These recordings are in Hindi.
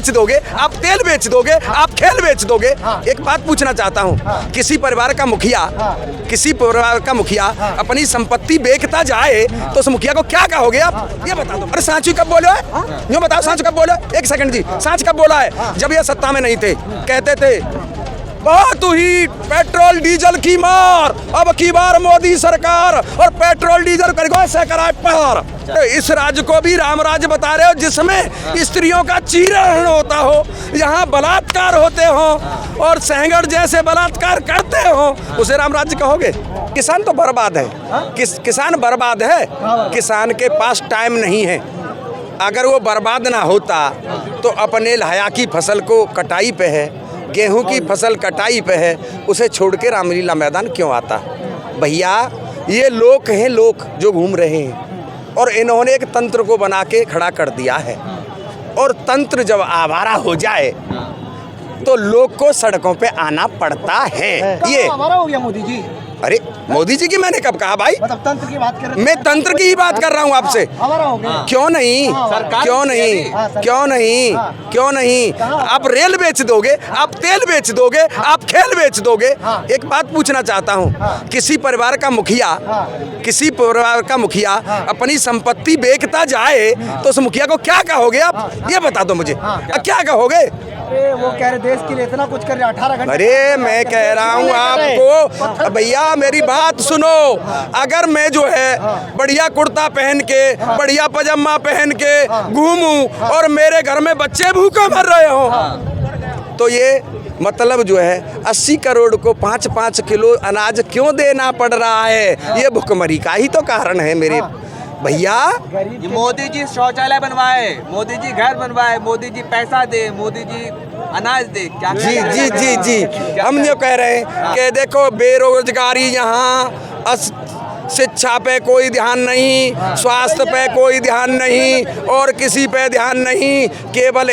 बेच दोगे, आप तेल बेच दोगे, आप खेल बेच दोगे। एक बात पूछना चाहता हूँ, किसी परिवार का मुखिया अपनी संपत्ति बेचता जाए तो उस मुखिया को क्या कहोगे आप, ये बता दो। अरे सांची कब बोलो है, यूँ बताओ सांच कब बोलो, एक सेकंड जी, सांच कब बोला है? जब ये सत्ता में नहीं थे, कहते थे बहुत ही पेट्रोल डीजल की मार, अब की बार मोदी सरकार और पेट्रोल डीजल कर से कराए पार। इस राज्य को भी राम राज्य बता रहे हो जिसमें स्त्रियों का चीरहरण होता हो, यहाँ बलात्कार होते हो और सेंगर जैसे बलात्कार करते हो, उसे राम राज्य कहोगे? किसान तो बर्बाद है, किसान बर्बाद है, किसान के पास टाइम नहीं है। अगर वो बर्बाद ना होता तो अपने लहाया की फसल को कटाई पे है, गेहूं की फसल कटाई पे है, उसे छोड़ के रामलीला मैदान क्यों आता? भैया ये लोग हैं, लोग जो घूम रहे हैं और इन्होंने एक तंत्र को बना के खड़ा कर दिया है और तंत्र जब आवारा हो जाए तो लोग को सड़कों पे आना पड़ता है। ये आवारा हो गया मोदी जी। अरे मोदी जी की मैंने कब कहा भाई? मतलब तंत्र की बात कर रहे, मैं तंत्र की ही बात कर रहा हूँ आपसे। आवारा हो गया। क्यों नहीं, क्यों नहीं, क्यों नहीं, क्यों नहीं? आप रेल बेच दोगे, आप तेल बेच दोगे, आप खेल बेच दोगे। एक बात पूछना चाहता हूँ, किसी परिवार का मुखिया अपनी संपत्ति बेचता जाए तो उस मुखिया को क्या कहोगे आप, ये बता दो मुझे, क्या कहोगे? अरे वो कह रहे देश के लिए इतना कुछ कर रहे 18 घंटे। अरे मैं कह रहा हूँ आपको, भैया मेरी बात सुनो, अगर मैं जो है बढ़िया कुर्ता पहन के, बढ़िया पजामा पहन के घूमूं और मेरे घर में बच्चे भूखे मर रहे हो तो ये मतलब जो है 80 करोड़ को 5-5 किलो अनाज क्यों देना पड़ रहा है? ये भुखमरी का ही तो कारण है मेरे भैया। मोदी जी शौचालय बनवाए, मोदी जी घर बनवाए, मोदी जी पैसा दे, मोदी जी अनाज दे, क्या? जी जी जी जी, हम ये कह रहे हैं कि देखो बेरोजगारी यहाँ, शिक्षा पे कोई ध्यान नहीं, स्वास्थ्य पे कोई ध्यान नहीं और किसी पे ध्यान नहीं, केवल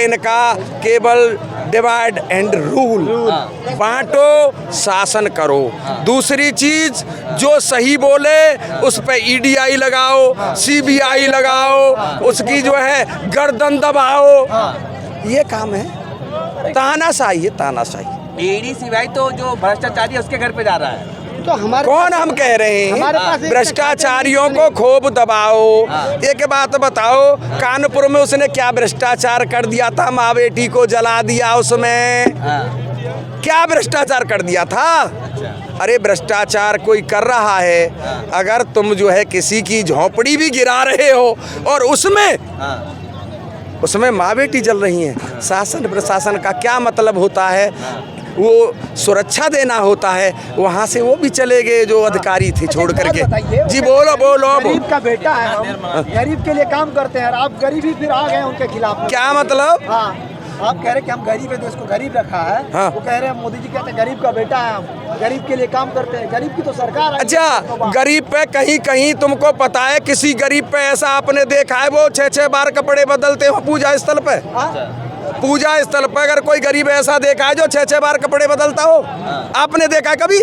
डिवाइड एंड रूल, बांटो शासन करो। दूसरी चीज जो सही बोले उस पे EDI लगाओ, CBI लगाओ, उसकी जो है गर्दन दबाओ, ये काम है। तानाशाही है, तानाशाही। EDI तो जो भ्रष्टाचारी है उसके घर पे जा रहा है। तो हमारे कौन हम कह रहे हैं भ्रष्टाचारियों को खूब दबाओ। एक बात बताओ, कानपुर में उसने क्या भ्रष्टाचार कर दिया था? माँ बेटी को जला दिया, उसमें क्या भ्रष्टाचार कर दिया था? अरे भ्रष्टाचार कोई कर रहा है, अगर तुम जो है किसी की झोपड़ी भी गिरा रहे हो और उसमें माँ बेटी जल रही हैं, शासन प्रशासन का क्या मतलब होता है? वो सुरक्षा देना होता है, वहाँ से वो भी चले गए जो अधिकारी थे छोड़ करके। जी बोलो बोलो। गरीब का बेटा है, हम गरीब के लिए काम करते हैं और आप गरीबी फिर आ गए उनके खिलाफ। क्या मतलब? हाँ, आप कह रहे कि हम गरीब है, देश को गरीब रखा है। हाँ। वो कह रहे हैं मोदी जी कहते हैं गरीब का बेटा है, हम गरीब के लिए काम करते हैं, गरीब की तो सरकार है। अच्छा, गरीब पे कहीं कहीं तुमको पता है किसी गरीब पे ऐसा आपने देखा है वो 6-6 बार कपड़े बदलते हो पूजा स्थल पे? पूजा स्थल पर अगर कोई गरीब ऐसा देखा है जो 6-6 बार कपड़े बदलता हो? आपने देखा है कभी?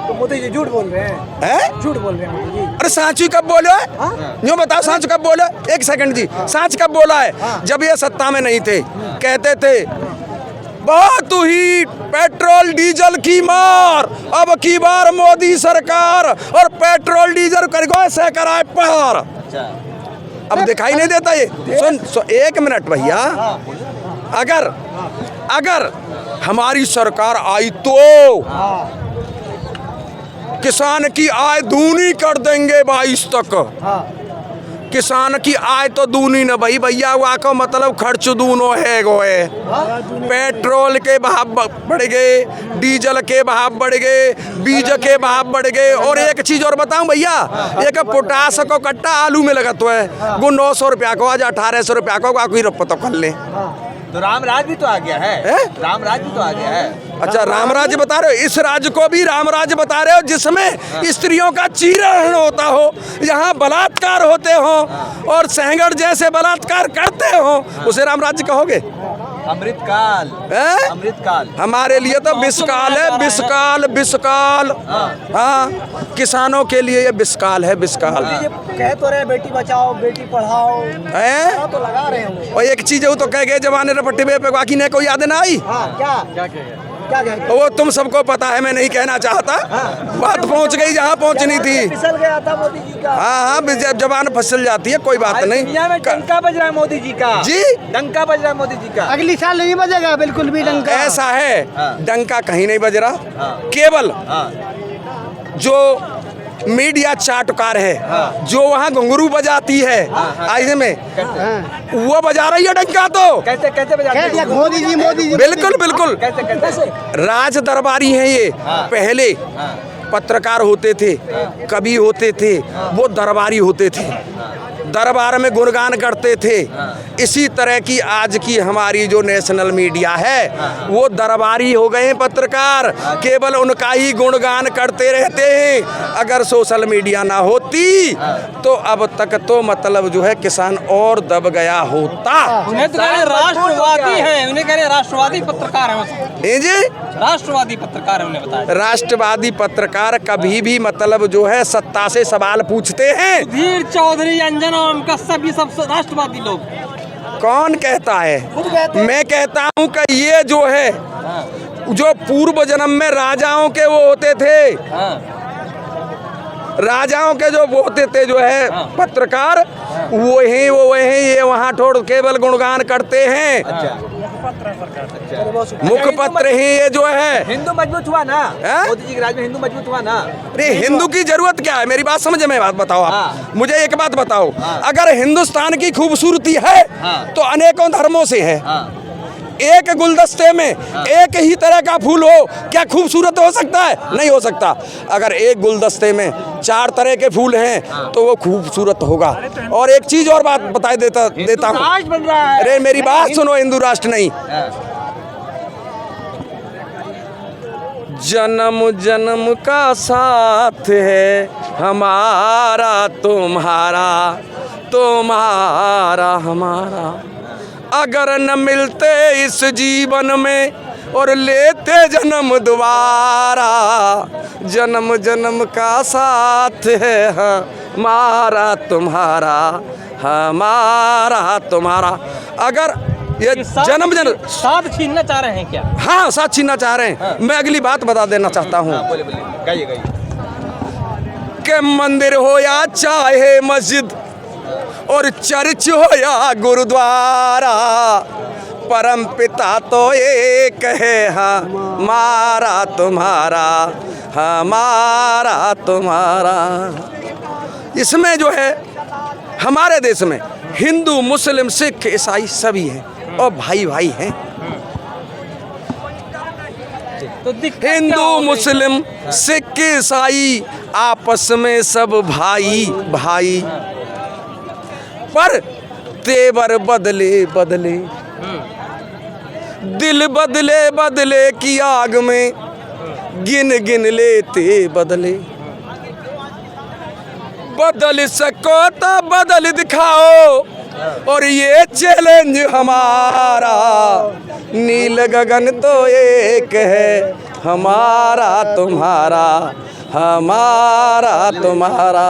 तो मोदी जी झूठ बोल रहे हैं, झूठ बोल रहे हैं मोदी जी। अरे सांची कब बोलो है, यूँ बताओ सांच कब बोलो? एक सेकंड जी, सांच कब बोला है? जब ये सत्ता में नहीं थे, कहते थे बहुत ही पेट्रोल डीजल की मार, अब की बार मोदी सरकार और पेट्रोल डीजल कर से कराए पार। अब दिखाई नहीं देता ये? सुन 1 मिनट भैया, अगर हमारी सरकार आई तो किसान की आय दूनी कर देंगे 22 तक। किसान की आय तो दूनी न भाई भैया, वहाँ का मतलब खर्च दूनो है गोए। पेट्रोल के भाव बढ़ गए, डीजल के भाव बढ़ गए, बीज के भाव बढ़ गए। और एक चीज और बताऊं भैया, एक पोटास को कट्टा आलू में लगत हुआ है वो 900 रुपया को, आज 1800 रुपया को, कोई रप तो कर ले। तो रामराज भी तो आ गया है, रामराज भी तो आ गया है। अच्छा रामराज बता रहे हो? इस राज्य को भी रामराज बता रहे हो जिसमें स्त्रियों का चीरहरण होता हो, यहाँ बलात्कार होते हो और सेंगर जैसे बलात्कार करते हो, उसे रामराज्य कहोगे? अमृतकाल, हैं? अमृतकाल हमारे लिए तो विषकाल है, विषकाल विषकाल। हाँ, किसानों के लिए ये विषकाल है, विषकाल ये कह तो रहे बेटी बचाओ बेटी पढ़ाओ, है। नारा तो लगा रहे हैं। और एक चीज है, वो तो कह गए जवाने रपट्टे पे बाकी ने कोई याद ना आई। हाँ क्या कहे? वो तुम सबको पता है, मैं नहीं कहना चाहता। बात पहुंच गई जहाँ पहुंचनी थी। फिसल गया था मोदी जी का। हाँ, जब जबान फिसल जाती है कोई बात नहीं। दुनिया में डंका बज रहा है मोदी जी का। जी, डंका बज रहा है मोदी जी का। अगली साल नहीं बजेगा बिल्कुल भी डंका। ऐसा है, हाँ। डंका कहीं नहीं बज रहा। हाँ। केवल हाँ, जो मीडिया चाटुकार है, जो वहाँ घुंघरू बजाती है ऐसे में, वो बजा रही है डंका। तो कैसे कैसे बजाते हैं? मोदी जी बिल्कुल बिल्कुल कैसे कैसे? राज दरबारी हैं ये। हाँ। पहले हाँ। पत्रकार होते थे, कवि होते थे, वो दरबारी होते थे, दरबार में गुणगान करते थे। इसी तरह की आज की हमारी जो नेशनल मीडिया है, वो दरबारी हो गए हैं पत्रकार, केवल उनका ही गुणगान करते रहते हैं। अगर सोशल मीडिया ना होती तो अब तक तो मतलब जो है किसान और दब गया होता। उन्हें तो कह रहे राष्ट्रवादी हैं, उन्हें कह रहे राष्ट्रवादी पत्रकार हैं। जी, राष्ट्रवादी पत्रकार है, उन्हें बताया। राष्ट्रवादी पत्रकार कभी भी मतलब जो है सत्ता से सवाल पूछते हैं। धीर चौधरी, अंजना ओम कश्यप, ये सब राष्ट्रवादी लोग। कौन कहता है? कहते हैं। मैं कहता हूँ कि ये जो है, जो पूर्व जन्म में राजाओं के वो होते थे, राजाओं के जो वो होते थे जो है पत्रकार, वही ये वहाँ ठोड़ केवल गुणगान करते हैं। मुखपत्र ही ये जो है। हिंदू मजबूत हुआ ना हैं? मोदी जी के राज में, हिंदू मजबूत हुआ ना। अरे हिंदू की जरूरत क्या है? मेरी बात समझे, मैं बात बताओ आप। हाँ। मुझे एक बात बताओ, हाँ। अगर हिंदुस्तान की खूबसूरती है हाँ। तो अनेकों धर्मों से है। हाँ। एक गुलदस्ते में एक ही तरह का फूल हो, क्या खूबसूरत हो सकता है? नहीं हो सकता। अगर एक गुलदस्ते में 4 तरह के फूल हैं तो वो खूबसूरत होगा। और एक चीज और बात बता देता हूँ। राज बन रहा है। अरे मेरी बात सुनो, हिंदू राष्ट्र नहीं, जन्म जन्म का साथ है हमारा तुम्हारा, तुम्हारा हमारा। अगर न मिलते इस जीवन में और लेते जन्म दोबारा, जन्म जन्म का साथ है हमारा तुम्हारा, हमारा तुम्हारा। अगर ये जन्म जन्म साथ छीनना चाह रहे हैं क्या? हाँ, साथ छीनना चाह रहे हैं। मैं अगली बात बता देना चाहता हूँ बोले बोले, गाइए कि मंदिर हो या चाहे मस्जिद और चर्च हो या गुरुद्वारा, परम पिता तो एक है हमारा तुम्हारा, हमारा तुम्हारा। इसमें जो है हमारे देश में हिंदू मुस्लिम सिख ईसाई सभी हैं और भाई भाई हैं। तो दिक्कत क्या हिंदू हो गई? मुस्लिम सिख ईसाई आपस में सब भाई भाई, पर तेवर बदले बदले, दिल बदले बदले की आग में गिन गिन लेते बदले। बदल सको तो बदल दिखाओ, और ये चैलेंज हमारा, नील गगन तो एक है हमारा तुम्हारा, हमारा तुम्हारा।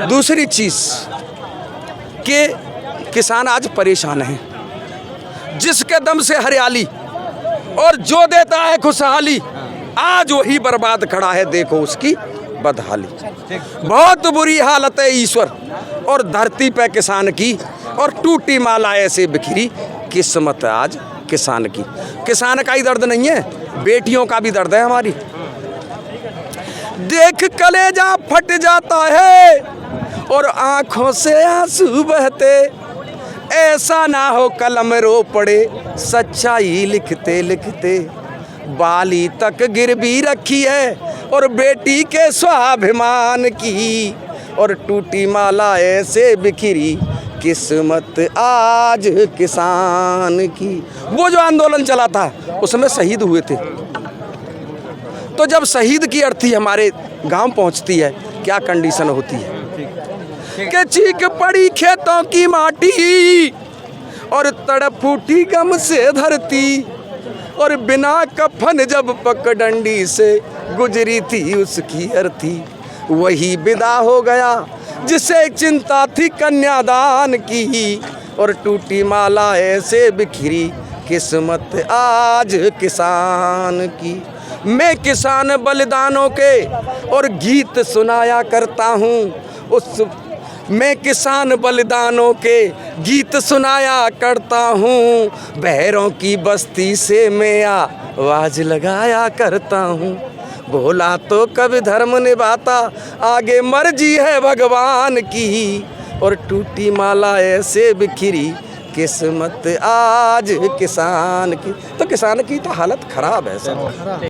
दूसरी चीज़ कि किसान आज परेशान हैं, जिसके दम से हरियाली और जो देता है खुशहाली, आज वही बर्बाद खड़ा है, देखो उसकी बदहाली। बहुत बुरी हालत है ईश्वर और धरती पे किसान की, और टूटी माला ऐसे बिखरी किस्मत आज किसान की। किसान का ही दर्द नहीं है, बेटियों का भी दर्द है हमारी। देख कलेजा फट जाता है और आंखों से आंसू बहते, ऐसा ना हो कलम रो पड़े सच्चाई लिखते लिखते। बाली तक गिरवी रखी है और बेटी के स्वाभिमान की, और टूटी माला ऐसे बिखरी किस्मत आज किसान की। वो जो आंदोलन चला था उसमें शहीद हुए थे, तो जब शहीद की अर्थी हमारे गांव पहुंचती है, क्या कंडीशन होती है कि चीख पड़ी खेतों की माटी और तड़प फूटी गम से धरती, और बिना कफन जब पगडंडी से गुजरी थी उसकी अर्थी, वही विदा हो गया जिसे चिंता थी कन्यादान की, और टूटी माला ऐसे बिखरी किस्मत आज किसान की। मैं किसान बलिदानों के और गीत सुनाया करता हूँ, मैं किसान बलिदानों के गीत सुनाया करता हूँ, बहरों की बस्ती से मैं आवाज लगाया करता हूँ। भोला तो कभी धर्म निभाता, आगे मर्जी है भगवान की, और टूटी माला ऐसे बिखरी किस्मत आज किसान की। तो किसान की तो हालत खराब है सर।